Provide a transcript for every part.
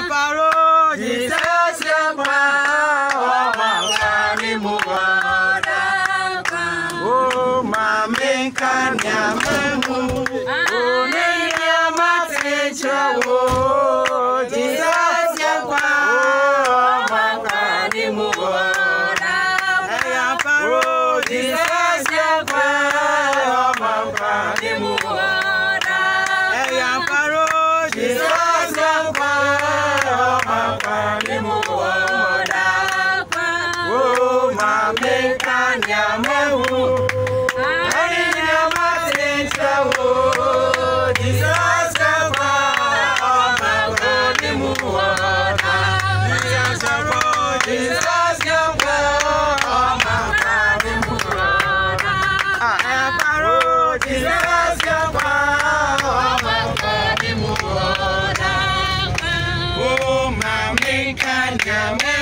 Paro, Jesus, Yapa, Mami Mugoda, oh, Mami Kanyamu, oh, Neyamate Chawo, Jesus, Yapa, Mami Mugoda, Paro, Jesus, Yapa, Mami Mugoda, Paro, Jesus, Yapa, Mami Mugoda, oh, Mami Kanyamu, Neyamate Chawo, Jesus, Yapa, Mami Mugoda, Jesus, Yapa, Mami Mugoda, Paro, Jesus, Yapa, Mami Mugoda, oh, Mami Kanyamu,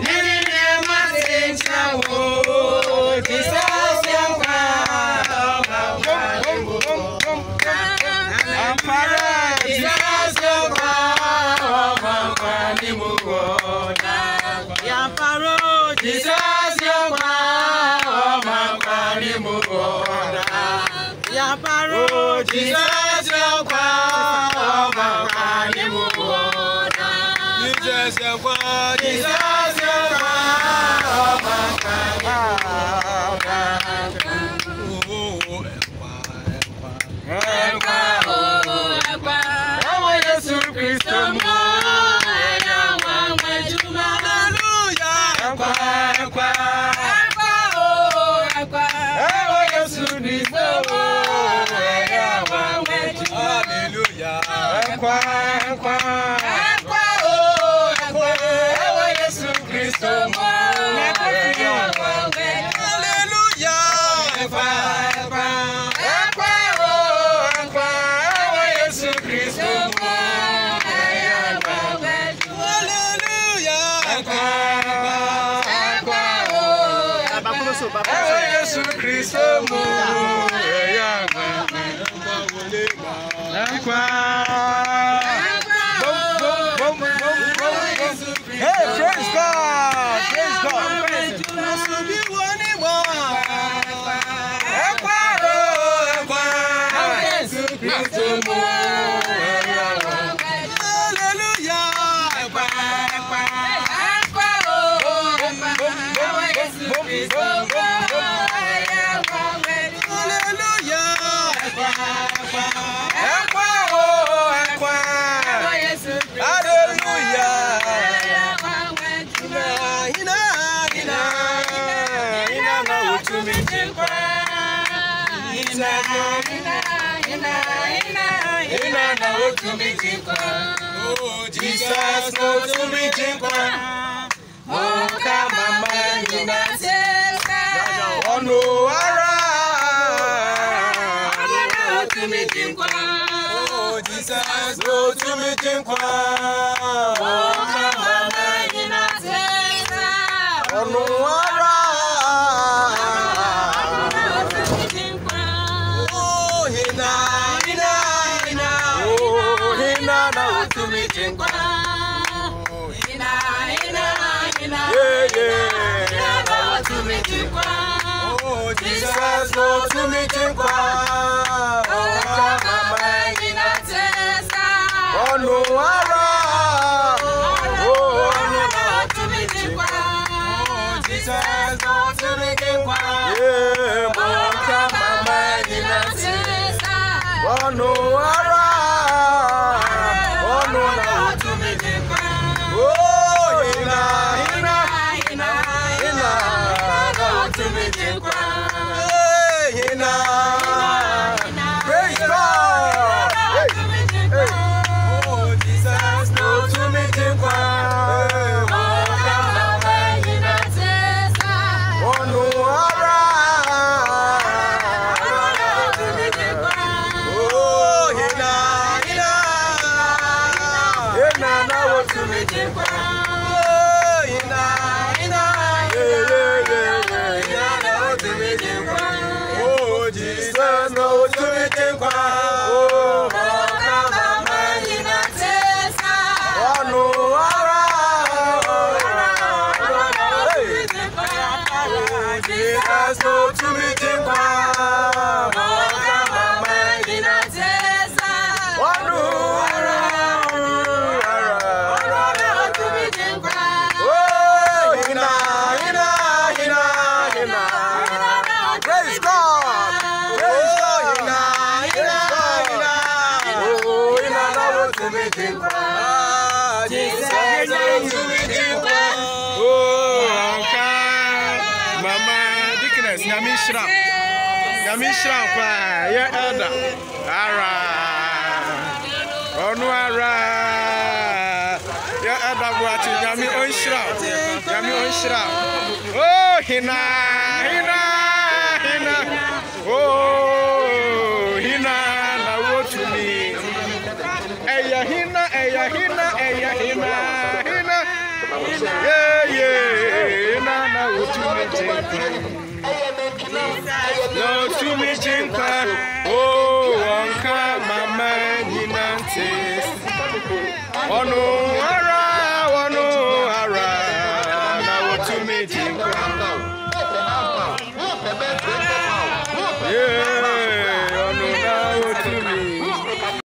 Neyamate Chawo, Jesus, Yapa, Mami Mugoda, Paro, Jesus, Yapa, Mami Mugoda, Paro, Jesus, Yapa, Mami Mugoda, Paro, Jesus, Yapa, Mami Mugoda, Jesus, Yapa, Jesus, Yapa, Hey, praise God! Praise God! Oh, Jesus, no to me, oh, come on, man, oh, no, oh, Jesus, no to me, oh, come on, man, oh, no, oh, Jesus, go to me, oh, no, Jesus, go to me, oh, no, Mama Dickness, Yamishra, yeah, Elda, Ara, Onuara, yeah, Elda, watching Yami Onshra, oh, Hina, oh, Hina, now what to me, Eya Hina, yeah, now what to me. No to me jinka, oh, Anka, Mama, Ninantes. Ono ara, now to me jinka. Yeah.